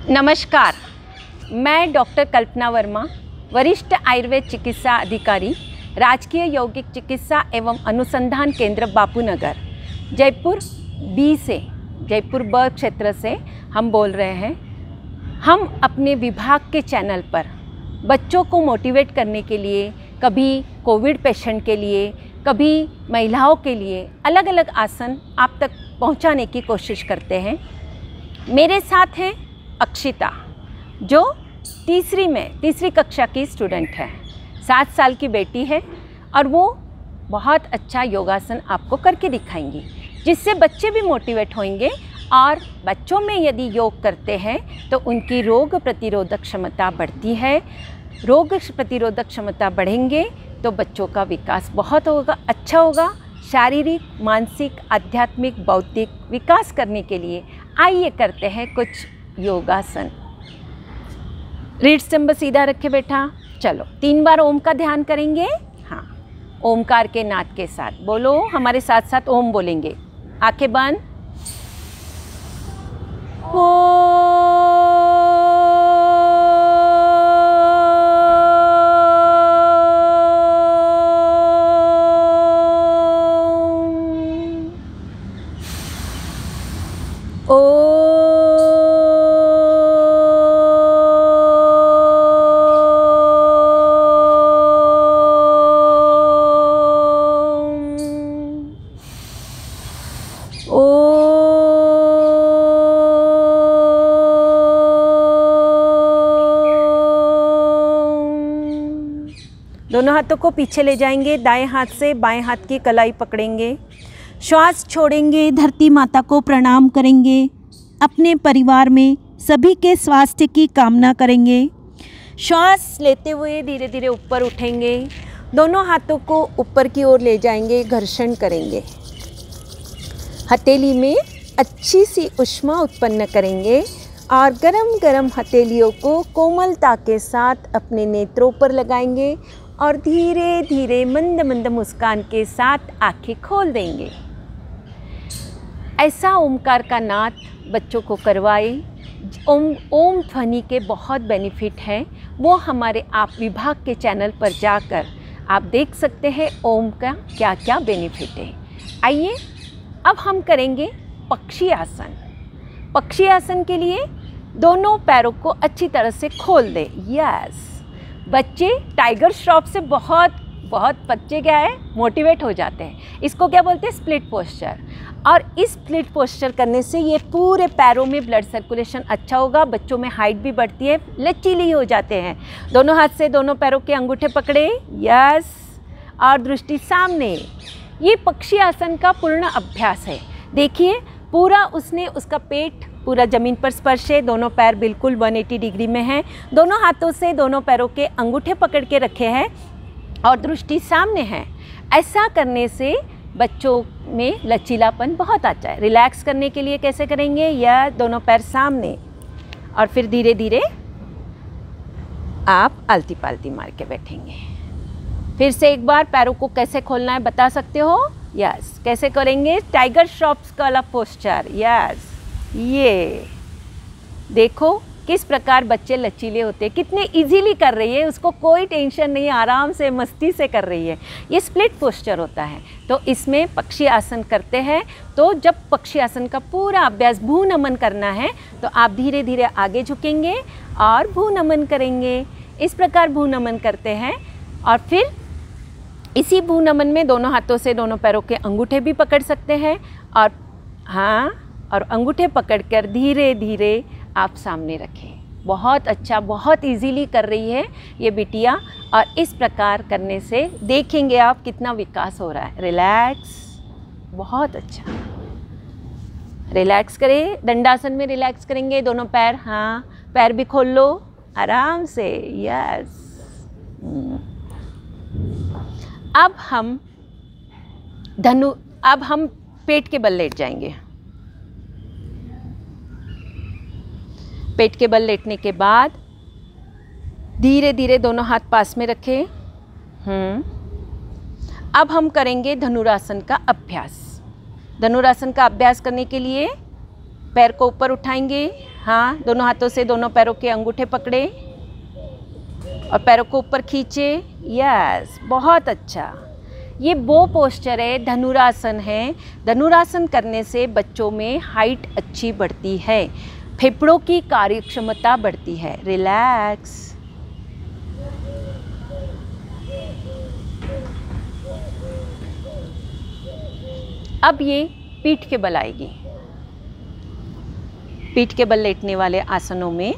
नमस्कार, मैं डॉक्टर कल्पना वर्मा, वरिष्ठ आयुर्वेद चिकित्सा अधिकारी, राजकीय यौगिक चिकित्सा एवं अनुसंधान केंद्र बापूनगर, जयपुर बी से, जयपुर ब क्षेत्र से हम बोल रहे हैं। हम अपने विभाग के चैनल पर बच्चों को मोटिवेट करने के लिए, कभी कोविड पेशेंट के लिए, कभी महिलाओं के लिए अलग अलग आसन आप तक पहुंचाने की कोशिश करते हैं। मेरे साथ हैं अक्षिता, जो तीसरी कक्षा की स्टूडेंट है, 7 साल की बेटी है और वो बहुत अच्छा योगासन आपको करके दिखाएंगी, जिससे बच्चे भी मोटिवेट होंगे। और बच्चों में यदि योग करते हैं तो उनकी रोग प्रतिरोधक क्षमता बढ़ती है। रोग प्रतिरोधक क्षमता बढ़ेंगे तो बच्चों का विकास बहुत अच्छा होगा। शारीरिक, मानसिक, आध्यात्मिक, बौद्धिक विकास करने के लिए आइए करते हैं कुछ योगासन। रीढ़ स्तंभ सीधा रखे बेटा। चलो 3 बार ओम का ध्यान करेंगे। हाँ, ओमकार के नाद के साथ बोलो, हमारे साथ साथ ओम बोलेंगे। आंखें बंद। दोनों हाथों को पीछे ले जाएंगे, दाएं हाथ से बाएं हाथ की कलाई पकड़ेंगे, श्वास छोड़ेंगे, धरती माता को प्रणाम करेंगे, अपने परिवार में सभी के स्वास्थ्य की कामना करेंगे। श्वास लेते हुए धीरे धीरे ऊपर उठेंगे, दोनों हाथों को ऊपर की ओर ले जाएंगे, घर्षण करेंगे, हथेली में अच्छी सी ऊष्मा उत्पन्न करेंगे और गरम गरम हथेलियों को कोमलता के साथ अपने नेत्रों पर लगाएंगे और धीरे धीरे मंद मंद मुस्कान के साथ आंखें खोल देंगे। ऐसा ओमकार का नाद बच्चों को करवाए। ओम ध्वनि के बहुत बेनिफिट हैं, वो हमारे आप विभाग के चैनल पर जाकर आप देख सकते हैं ओम का क्या क्या बेनिफिट है। आइए अब हम करेंगे पक्षी आसन। पक्षी आसन के लिए दोनों पैरों को अच्छी तरह से खोल दें। यस, बच्चे टाइगर श्रॉफ से बहुत बच्चे क्या है, मोटिवेट हो जाते हैं। इसको क्या बोलते हैं, स्प्लिट पोस्चर। और इस स्प्लिट पोस्चर करने से ये पूरे पैरों में ब्लड सर्कुलेशन अच्छा होगा, बच्चों में हाइट भी बढ़ती है, लचीली हो जाते हैं। दोनों हाथ से दोनों पैरों के अंगूठे पकड़े। यस, और दृष्टि सामने। ये पक्षी आसन का पूर्ण अभ्यास है। देखिए, पूरा उसका पेट पूरा ज़मीन पर स्पर्श है, दोनों पैर बिल्कुल 180 डिग्री में हैं, दोनों हाथों से दोनों पैरों के अंगूठे पकड़ के रखे हैं और दृष्टि सामने है। ऐसा करने से बच्चों में लचीलापन बहुत आता है। रिलैक्स करने के लिए कैसे करेंगे, या दोनों पैर सामने और फिर धीरे धीरे आप आलती पालती मार के बैठेंगे। फिर से एक बार पैरों को कैसे खोलना है बता सकते हो। यस, कैसे करेंगे, टाइगर श्रॉफ वाला पोस्चर। यस, ये देखो किस प्रकार बच्चे लचीले होते हैं, कितने इजीली कर रही है, उसको कोई टेंशन नहीं, आराम से मस्ती से कर रही है। ये स्प्लिट पोस्चर होता है। तो इसमें पक्षी आसन करते हैं। तो जब पक्षी आसन का पूरा अभ्यास भू नमन करना है तो आप धीरे धीरे आगे झुकेंगे और भू नमन करेंगे। इस प्रकार भू नमन करते हैं और फिर इसी भू नमन में दोनों हाथों से दोनों पैरों के अंगूठे भी पकड़ सकते हैं और और अंगूठे पकड़कर धीरे धीरे आप सामने रखें। बहुत अच्छा, बहुत इजीली कर रही है ये बिटिया। और इस प्रकार करने से देखेंगे आप कितना विकास हो रहा है। रिलैक्स, बहुत अच्छा। रिलैक्स करें, दंडासन में रिलैक्स करेंगे दोनों पैर। हाँ, पैर भी खोल लो आराम से। यस, अब हम पेट के बल लेट जाएंगे। पेट के बल लेटने के बाद धीरे धीरे दोनों हाथ पास में रखें। अब हम करेंगे धनुरासन का अभ्यास। धनुरासन का अभ्यास करने के लिए पैर को ऊपर उठाएंगे, हाँ, दोनों हाथों से दोनों पैरों के अंगूठे पकड़े और पैरों को ऊपर खींचे। यस, बहुत अच्छा। ये वो पोस्चर है, धनुरासन है। धनुरासन करने से बच्चों में हाइट अच्छी बढ़ती है, फेफड़ों की कार्यक्षमता बढ़ती है। रिलैक्स। अब ये पीठ के बल आएगी। पीठ के बल लेटने वाले आसनों में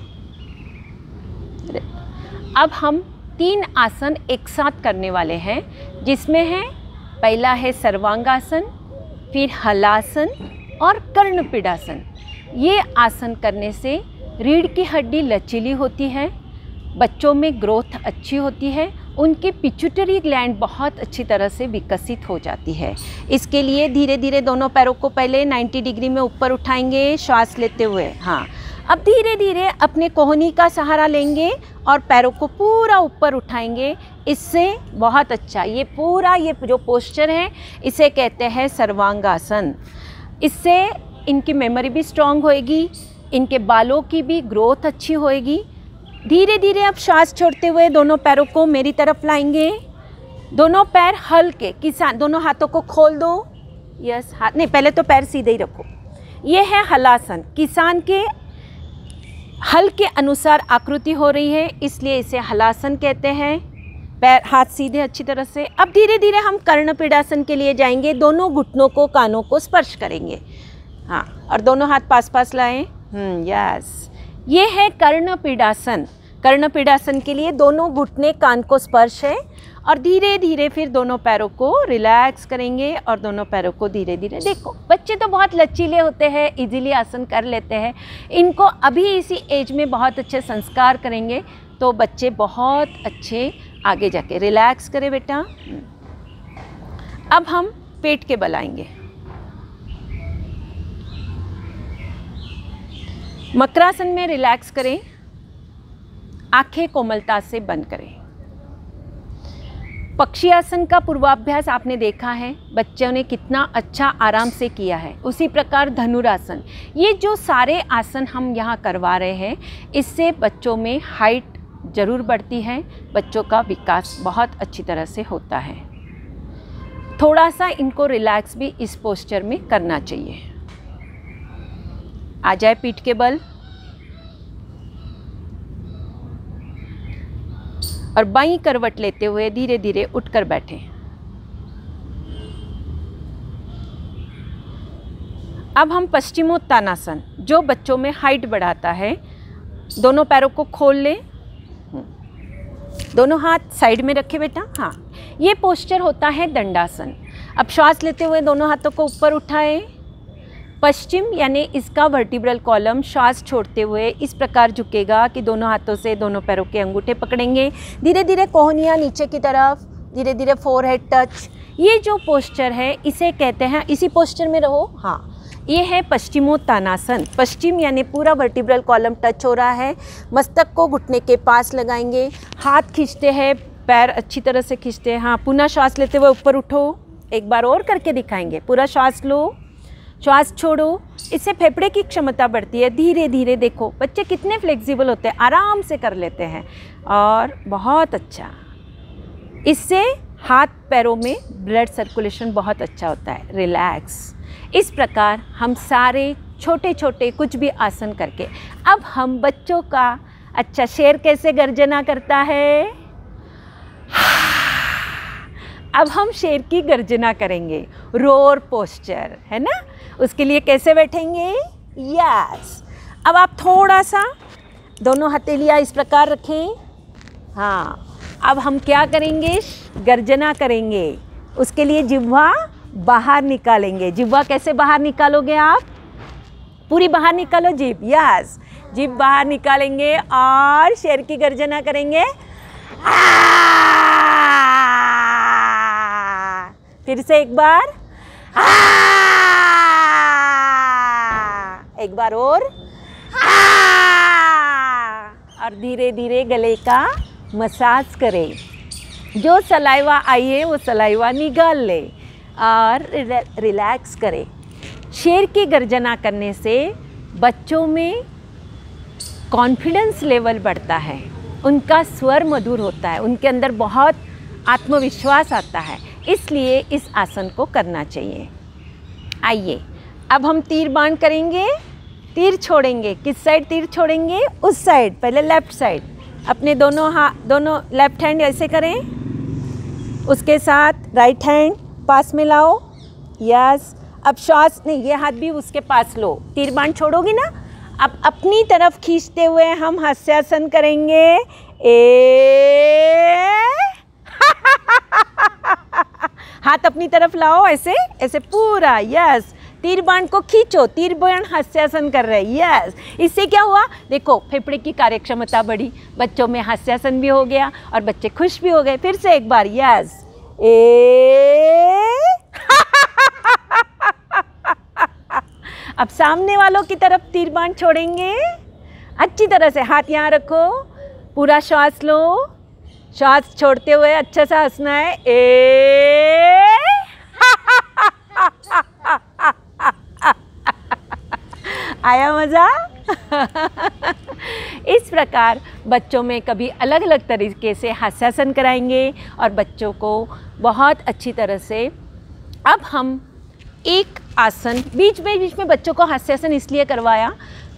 अब हम 3 आसन एक साथ करने वाले हैं, जिसमें है पहला है सर्वांगासन, फिर हलासन और कर्णपीडासन। ये आसन करने से रीढ़ की हड्डी लचीली होती है, बच्चों में ग्रोथ अच्छी होती है, उनकी पिट्यूटरी ग्लैंड बहुत अच्छी तरह से विकसित हो जाती है। इसके लिए धीरे धीरे दोनों पैरों को पहले 90 डिग्री में ऊपर उठाएंगे श्वास लेते हुए। हाँ, अब धीरे धीरे अपने कोहनी का सहारा लेंगे और पैरों को पूरा ऊपर उठाएंगे। इससे बहुत अच्छा ये पूरा ये जो पोस्चर है इसे कहते हैं सर्वांगासन। इससे इनकी मेमोरी भी स्ट्रांग होएगी, इनके बालों की भी ग्रोथ अच्छी होएगी। धीरे धीरे अब श्वास छोड़ते हुए दोनों पैरों को मेरी तरफ लाएंगे। दोनों पैर हल्के, किसान दोनों हाथों को खोल दो। यस, हाथ नहीं, पहले तो पैर सीधे ही रखो। ये है हलासन। किसान के हल के अनुसार आकृति हो रही है, इसलिए इसे हलासन कहते हैं। पैर हाथ सीधे अच्छी तरह से। अब धीरे धीरे हम कर्णपीडासन के लिए जाएंगे। दोनों घुटनों को, कानों को स्पर्श करेंगे। हाँ, और दोनों हाथ पास पास लाएं। यस, ये है कर्णपीडासन। कर्णपीडासन के लिए दोनों घुटने कान को स्पर्श है और धीरे धीरे फिर दोनों पैरों को रिलैक्स करेंगे और दोनों पैरों को धीरे धीरे। देखो, बच्चे तो बहुत लचीले होते हैं, इजीली आसन कर लेते हैं। इनको अभी इसी एज में बहुत अच्छे संस्कार करेंगे तो बच्चे बहुत अच्छे आगे जाके। रिलैक्स करें बेटा। अब हम पेट के बल आएंगे। मकरासन में रिलैक्स करें, आंखें कोमलता से बंद करें। पक्षी आसन का पूर्वाभ्यास आपने देखा है, बच्चों ने कितना अच्छा आराम से किया है। उसी प्रकार धनुरासन, ये जो सारे आसन हम यहाँ करवा रहे हैं, इससे बच्चों में हाइट ज़रूर बढ़ती है, बच्चों का विकास बहुत अच्छी तरह से होता है। थोड़ा सा इनको रिलैक्स भी इस पोस्चर में करना चाहिए। आ जाए पीठ के बल और बाईं करवट लेते हुए धीरे धीरे उठकर बैठें। अब हम पश्चिमोत्तानासन, जो बच्चों में हाइट बढ़ाता है, दोनों पैरों को खोल लें, दोनों हाथ साइड में रखें बेटा। हाँ, ये पोस्चर होता है दंडासन। अब श्वास लेते हुए दोनों हाथों को ऊपर उठाएं। पश्चिम यानी इसका वर्टिब्रल कॉलम श्वास छोड़ते हुए इस प्रकार झुकेगा कि दोनों हाथों से दोनों पैरों के अंगूठे पकड़ेंगे। धीरे धीरे कोहनियाँ नीचे की तरफ, धीरे धीरे फोरहेड टच। ये जो पोस्चर है इसे कहते हैं, इसी पोस्चर में रहो। हाँ, ये है पश्चिमोत्तानासन। पश्चिम यानी पूरा वर्टिब्रल कॉलम टच हो रहा है। मस्तक को घुटने के पास लगाएंगे, हाथ खींचते हैं, पैर अच्छी तरह से खींचते हैं। हाँ, पुनः श्वास लेते हुए ऊपर उठो। एक बार और करके दिखाएंगे। पूरा श्वास लो, श्वास छोड़ो। इससे फेफड़े की क्षमता बढ़ती है। धीरे धीरे देखो बच्चे कितने फ्लेक्सिबल होते हैं, आराम से कर लेते हैं और बहुत अच्छा। इससे हाथ पैरों में ब्लड सर्कुलेशन बहुत अच्छा होता है। रिलैक्स। इस प्रकार हम सारे छोटे छोटे कुछ भी आसन करके अब हम बच्चों का अच्छा, शेर कैसे गर्जना करता है, अब हम शेर की गर्जना करेंगे। रोर पोस्चर है ना, उसके लिए कैसे बैठेंगे। यस, अब आप थोड़ा सा दोनों हथेलियाँ इस प्रकार रखें। हाँ, अब हम क्या करेंगे, गर्जना करेंगे। उसके लिए जिह्वा बाहर निकालेंगे। जिह्वा कैसे बाहर निकालोगे आप, पूरी बाहर निकालो जीभ। यस, जीभ बाहर निकालेंगे और शेर की गर्जना करेंगे। फिर से एक बार, एक बार और धीरे धीरे गले का मसाज करें। जो सलाइवा आई है वो सलाइवा निकाल ले और रिलैक्स करें। शेर की गर्जना करने से बच्चों में कॉन्फिडेंस लेवल बढ़ता है, उनका स्वर मधुर होता है, उनके अंदर बहुत आत्मविश्वास आता है, इसलिए इस आसन को करना चाहिए। आइए अब हम तीर बाण करेंगे, तीर छोड़ेंगे। किस साइड तीर छोड़ेंगे? उस साइड, पहले लेफ्ट साइड। अपने दोनों लेफ्ट हैंड ऐसे करें, उसके साथ राइट हैंड पास में लाओ। यस, अब श्वास नहीं, ये हाथ भी उसके पास लो। तीर बाण छोड़ोगी ना, अब अपनी तरफ खींचते हुए हम हास्यासन करेंगे। हाथ अपनी तरफ लाओ, ऐसे ऐसे पूरा। यस, तीर बाण को खींचो, तीर बाण हास्यासन कर रहे हैं। यस, इससे क्या हुआ? देखो फेफड़े की कार्यक्षमता बढ़ी, बच्चों में हास्यासन भी हो गया और बच्चे खुश भी हो गए। फिर से एक बार। यस, अब सामने वालों की तरफ तीर बाण छोड़ेंगे। अच्छी तरह से हाथ यहाँ रखो, पूरा श्वास लो, श्वास छोड़ते हुए अच्छा सा हंसना है। आया मज़ा? इस प्रकार बच्चों में कभी अलग अलग तरीके से हास्यासन कराएंगे और बच्चों को बहुत अच्छी तरह से। अब हम एक आसन बीच में बच्चों को हास्यासन इसलिए करवाया,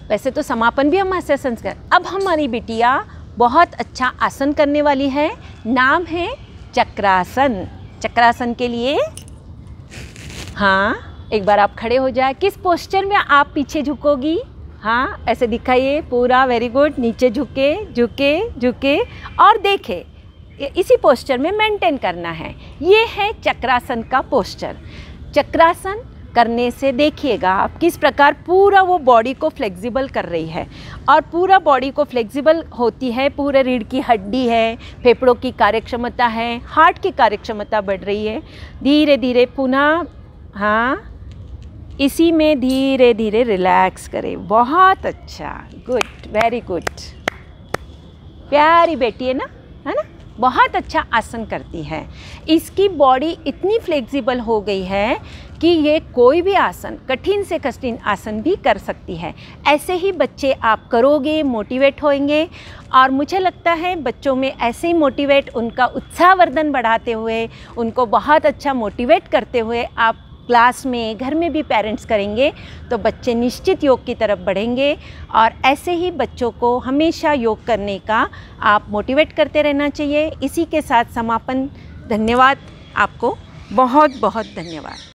वैसे तो समापन भी हम हास्यासन कर। अब हमारी बिटिया बहुत अच्छा आसन करने वाली है, नाम है चक्रासन। चक्रासन के लिए हाँ, एक बार आप खड़े हो जाए। किस पोस्चर में आप पीछे झुकोगी? हाँ, ऐसे दिखाइए पूरा। Very good. नीचे झुके झुके झुके और देखे, इसी पोस्चर में मेंटेन करना है। ये है चक्रासन का पोस्चर। चक्रासन करने से देखिएगा आप किस प्रकार पूरा वो बॉडी को फ्लेक्सिबल कर रही है, और पूरा बॉडी को फ्लेक्सिबल होती है, पूरे रीढ़ की हड्डी है, फेफड़ों की कार्यक्षमता है, हार्ट की कार्यक्षमता बढ़ रही है। धीरे धीरे पुनः हाँ, इसी में धीरे धीरे रिलैक्स करें। बहुत अच्छा, गुड, वेरी गुड। प्यारी बेटी है ना, है ना? बहुत अच्छा आसन करती है। इसकी बॉडी इतनी फ्लेक्सिबल हो गई है कि ये कोई भी आसन, कठिन से कठिन आसन भी कर सकती है। ऐसे ही बच्चे आप करोगे, मोटिवेट होंगे, और मुझे लगता है बच्चों में ऐसे ही मोटिवेट, उनका उत्साहवर्धन बढ़ाते हुए, उनको बहुत अच्छा मोटिवेट करते हुए आप क्लास में, घर में भी पेरेंट्स करेंगे तो बच्चे निश्चित योग की तरफ बढ़ेंगे। और ऐसे ही बच्चों को हमेशा योग करने का आप मोटिवेट करते रहना चाहिए। इसी के साथ समापन। धन्यवाद, आपको बहुत बहुत धन्यवाद।